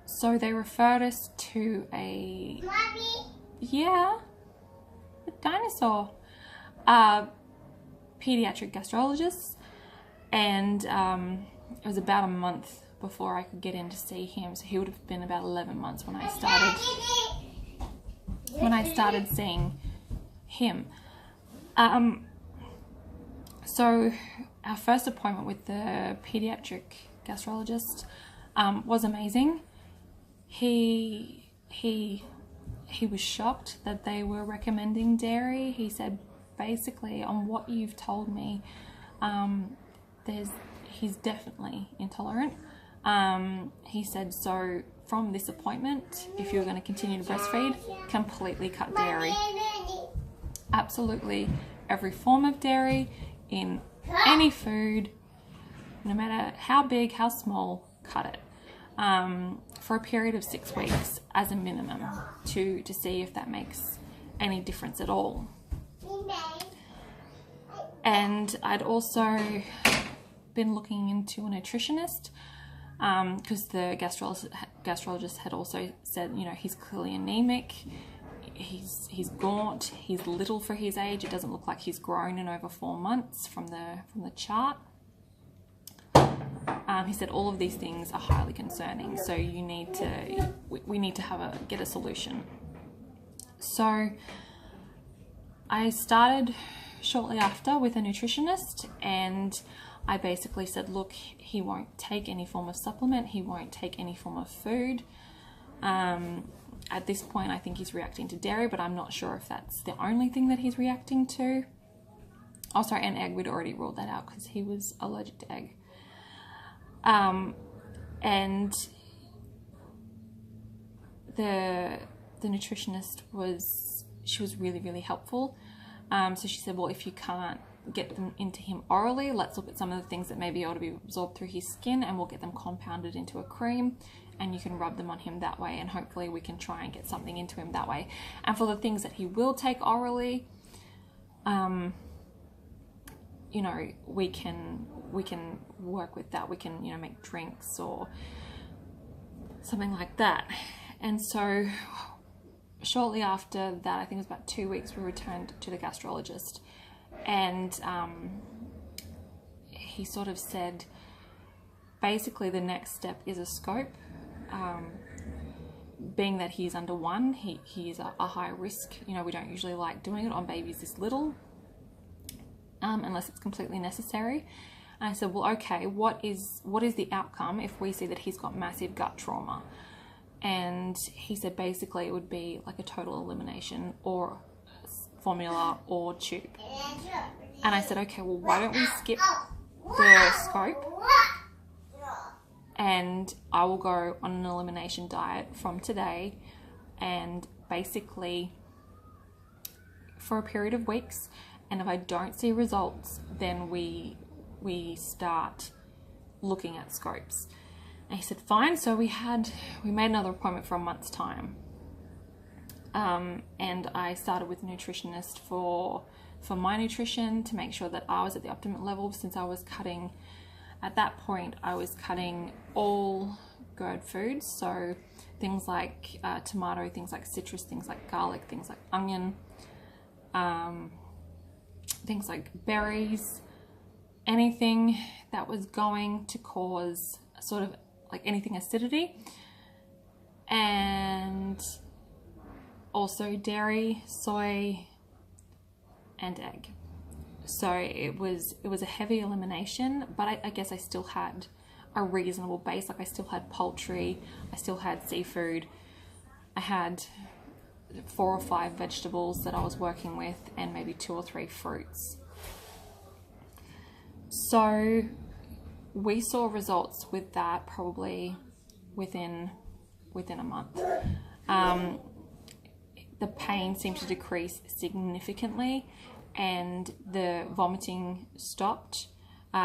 So they referred us to a yeah, a dinosaur, pediatric gastrologist, and it was about a month before I could get in to see him. So he would have been about 11 months when I started seeing him. So our first appointment with the pediatric gastrologist was amazing. He was shocked that they were recommending dairy. He said, basically, on what you've told me, he's definitely intolerant. He said, so from this appointment, if you're going to continue to breastfeed, completely cut dairy. Absolutely every form of dairy in any food, no matter how big, how small, cut it. For a period of 6 weeks as a minimum to see if that makes any difference at all. And I'd also been looking into a nutritionist because the gastrologist had also said, you know, he's clearly anemic, he's gaunt, he's little for his age. It doesn't look like he's grown in over 4 months from the chart. He said all of these things are highly concerning, so you need to, we need to get a solution. So I started shortly after with a nutritionist, and I basically said, look, he won't take any form of supplement, he won't take any form of food. At this point, I think he's reacting to dairy, but I'm not sure if that's the only thing that he's reacting to. Oh, sorry, and egg, we'd already ruled that out because he was allergic to egg. And the nutritionist was really, really helpful. So she said, well, if you can't get them into him orally, let's look at some of the things that may be able to be absorbed through his skin, and we'll get them compounded into a cream, and you can rub them on him that way, and hopefully we can try and get something into him that way. And for the things that he will take orally, you know, we can work with that. We can, you know, make drinks or something like that. And so shortly after that, I think it was about 2 weeks, we returned to the gastrologist, and he sort of said, basically the next step is a scope. Being that he's under 1, he is a high risk. You know, we don't usually like doing it on babies this little, unless it's completely necessary. And I said, well, okay, what is the outcome if we see that he's got massive gut trauma? And he said basically it would be like a total elimination, or formula, or tube. And I said, okay, well, why don't we skip the scope, and I will go on an elimination diet from today, and basically for a period of weeks, and if I don't see results, then we start looking at scopes. And he said, fine. So we made another appointment for a month's time. And I started with a nutritionist for my nutrition to make sure that I was at the optimum level, since I was cutting, at that point, I was cutting all GERD foods. So things like tomato, things like citrus, things like garlic, things like onion, things like berries, anything that was going to cause sort of like anything acidity, and also dairy, soy, and egg. So it was a heavy elimination, but I guess I still had a reasonable base. Like I still had poultry, I still had seafood, I had 4 or 5 vegetables that I was working with, and maybe 2 or 3 fruits. So we saw results with that probably within a month. The pain seemed to decrease significantly, and the vomiting stopped.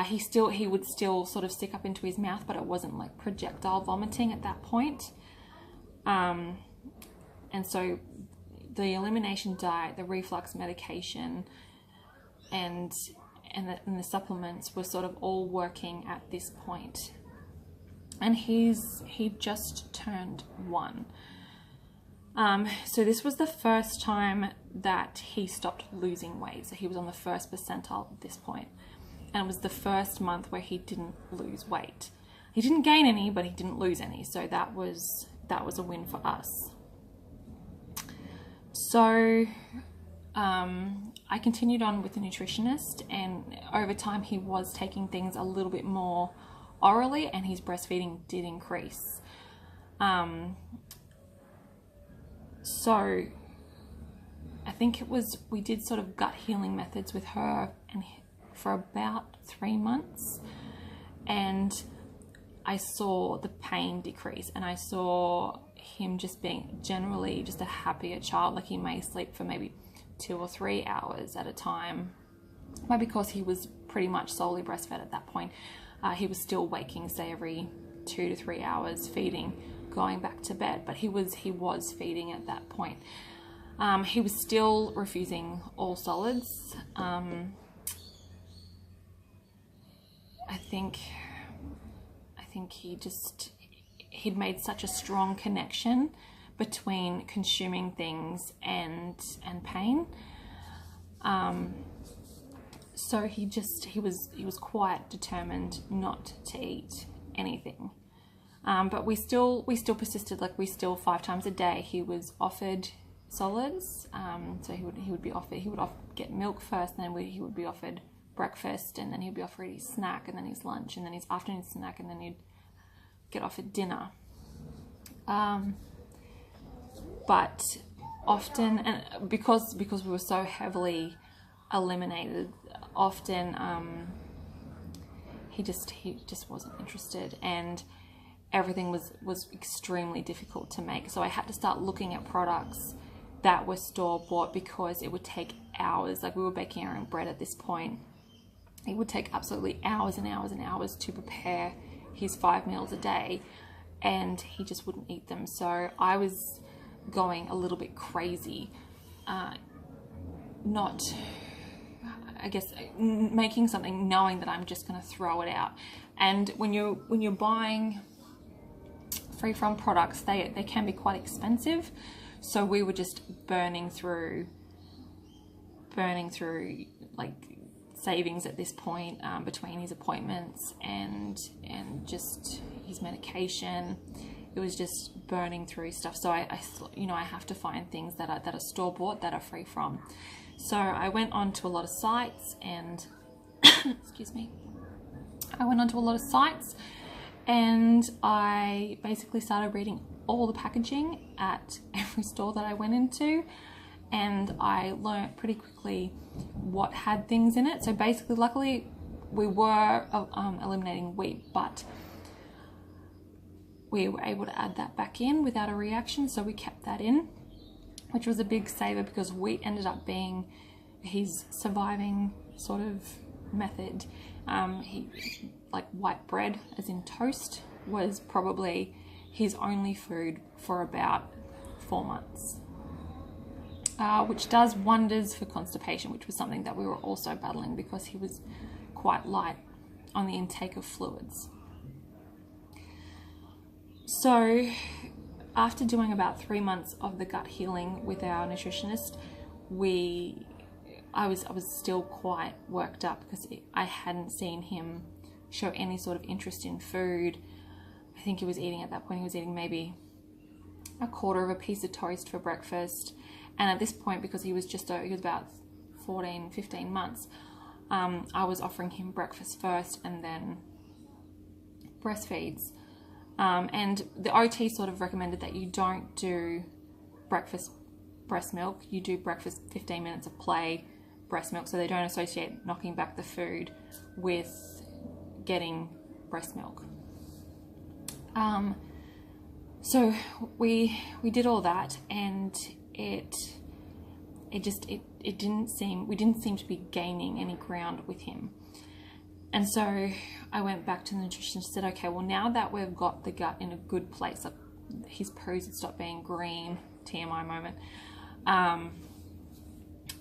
He would still sort of stick up into his mouth, but it wasn't like projectile vomiting at that point. And so the elimination diet, the reflux medication, and the supplements were sort of all working at this point. and he just turned 1. So this was the first time that he stopped losing weight. So he was on the first percentile at this point, and it was the first month where he didn't lose weight. He didn't gain any, but he didn't lose any. So that was a win for us. So I continued on with the nutritionist, and over time he was taking things a little bit more orally, and his breastfeeding did increase. So I think we did sort of gut healing methods with her and for about 3 months, and I saw the pain decrease, and I saw him just being generally just a happier child. Like, he may sleep for maybe 2 or 3 hours at a time, maybe because he was pretty much solely breastfed at that point. He was still waking, say, every 2 to 3 hours, feeding, going back to bed, but he was feeding at that point. He was still refusing all solids. I think he'd made such a strong connection between consuming things and pain. So he was quite determined not to eat anything. But we still persisted. Like, we still 5 times a day he was offered solids. So he would get milk first, and then he would be offered breakfast, and then he'd be offered his snack, and then his lunch, and then his afternoon snack, and then he'd get offered dinner. But often, and because we were so heavily eliminated, often he just wasn't interested, and everything was extremely difficult to make. So I had to start looking at products that were store-bought, because it would take hours. Like, we were baking our own bread at this point. It would take absolutely hours and hours and hours to prepare his 5 meals a day, and he just wouldn't eat them. So I was going a little bit crazy, making something knowing that I'm just going to throw it out. And when you're buying free from products, they can be quite expensive. So we were just burning through like savings at this point, between his appointments and just his medication. It was just burning through stuff. So I have to find things that are store bought, that are free from. So I went on to a lot of sites, and excuse me. I went onto a lot of sites, and I basically started reading all the packaging at every store that I went into, and I learnt pretty quickly what had things in it. So basically, luckily, we were eliminating wheat, but we were able to add that back in without a reaction, so we kept that in, which was a big saver, because wheat ended up being his surviving sort of method. Like white bread, as in toast, was probably his only food for about 4 months, which does wonders for constipation, which was something that we were also battling, because he was quite light on the intake of fluids. So after doing about 3 months of the gut healing with our nutritionist, I was still quite worked up, because I hadn't seen him show any sort of interest in food. I think he was eating, at that point, he was eating maybe a quarter of a piece of toast for breakfast. And at this point, because he was about 14, 15 months, I was offering him breakfast first and then breastfeeds. And the OT sort of recommended that you don't do breakfast breast milk, you do breakfast 15 minutes of play breast milk, so they don't associate knocking back the food with getting breast milk. So we did all that, and it didn't seem to be gaining any ground with him. And so I went back to the nutritionist and said, okay, well, now that we've got the gut in a good place, like his poos had stopped being green, TMI moment,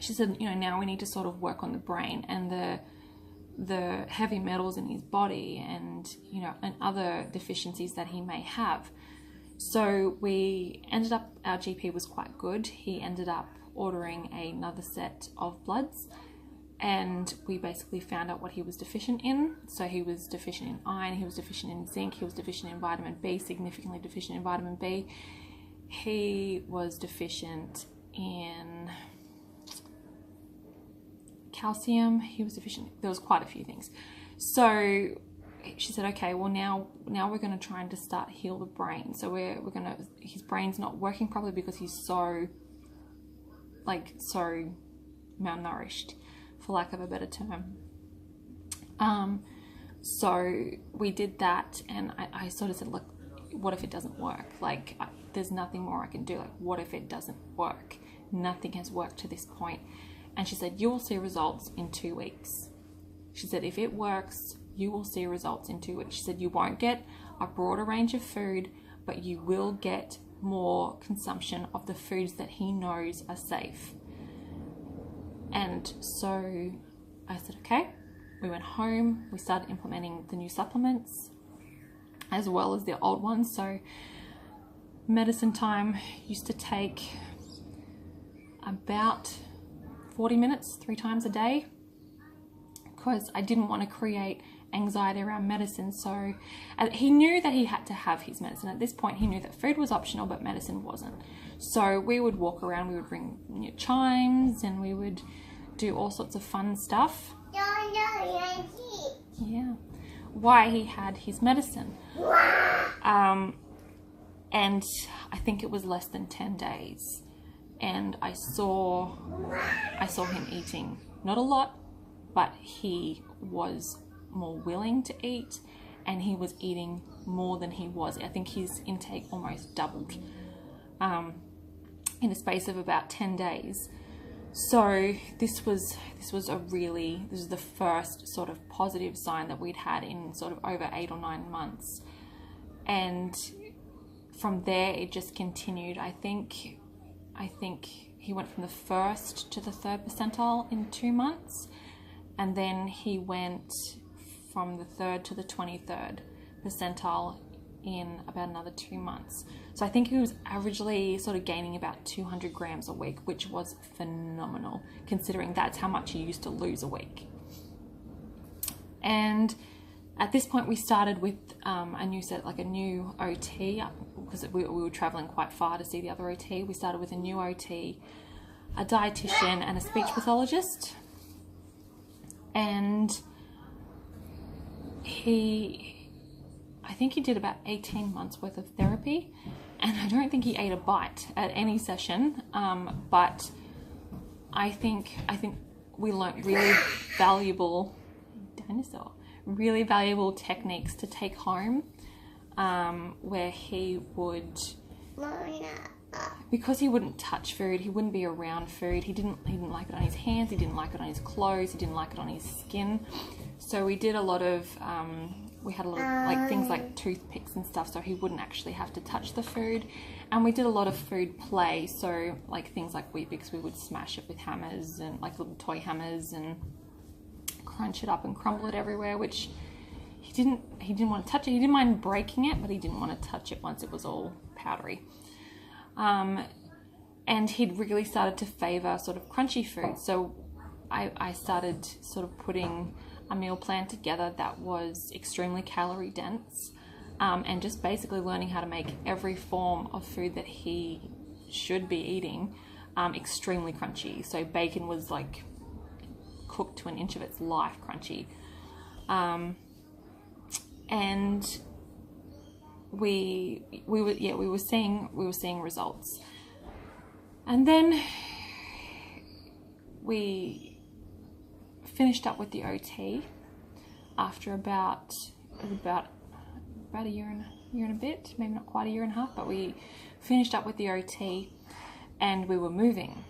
she said, now we need to sort of work on the brain. And the heavy metals in his body and, you know, and other deficiencies that he may have. So we ended up, our GP was quite good. He ended up ordering another set of bloods, and we basically found out what he was deficient in. So he was deficient in iron, he was deficient in zinc, he was deficient in vitamin B, significantly deficient in vitamin B. He was deficient in calcium, he was deficient, there was quite a few things. So she said, okay, well now we're going to try and just start heal the brain. So we're going to, his brain's not working properly because he's so malnourished, for lack of a better term. So we did that, and I sort of said, look, what if it doesn't work? Like, there's nothing more I can do. Like, what if it doesn't work? Nothing has worked to this point. And she said, you will see results in 2 weeks. She said, if it works, you will see results in 2 weeks. She said, you won't get a broader range of food, but you will get more consumption of the foods that he knows are safe. And so I said, okay. We went home, we started implementing the new supplements as well as the old ones. So medicine time used to take about 40 minutes 3 times a day, because I didn't want to create anxiety around medicine. So he knew that he had to have his medicine. At this point, he knew that food was optional, but medicine wasn't. So we would walk around, we would ring chimes, and we would do all sorts of fun stuff. Yeah, why he had his medicine. And I think it was less than 10 days. And I saw him eating, not a lot, but he was more willing to eat, and he was eating more than he was. I think his intake almost doubled in a space of about 10 days. So this was the first sort of positive sign that we'd had in sort of over 8 or 9 months. And from there it just continued. I think he went from the 1st to the 3rd percentile in 2 months, and then he went from the 3rd to the 23rd percentile in about another 2 months. So I think he was averagely sort of gaining about 200 grams a week, which was phenomenal considering that's how much he used to lose a week. And at this point we started with a new OT, because we were traveling quite far to see the other OT. We started with a new OT, a dietitian and a speech pathologist. And I think he did about 18 months worth of therapy, and I don't think he ate a bite at any session, but I think we learnt really valuable techniques to take home, where he would, because he wouldn't touch food, he wouldn't be around food, he didn't like it on his hands, he didn't like it on his clothes, he didn't like it on his skin. So we did a lot of we had a lot of like things like toothpicks and stuff, so he wouldn't actually have to touch the food. And we did a lot of food play, so like things like Weet-Bix, we would smash it with hammers and like little toy hammers and crunch it up and crumble it everywhere, which he didn't want to touch it. He didn't mind breaking it, but he didn't want to touch it once it was all powdery. And he'd really started to favor sort of crunchy food. So I started sort of putting a meal plan together that was extremely calorie dense, and just basically learning how to make every form of food that he should be eating extremely crunchy. So bacon was like cooked to an inch of its life crunchy. And we were seeing results. And then we finished up with the OT after about a year and a bit, maybe not quite a year and a half, but we finished up with the OT and we were moving.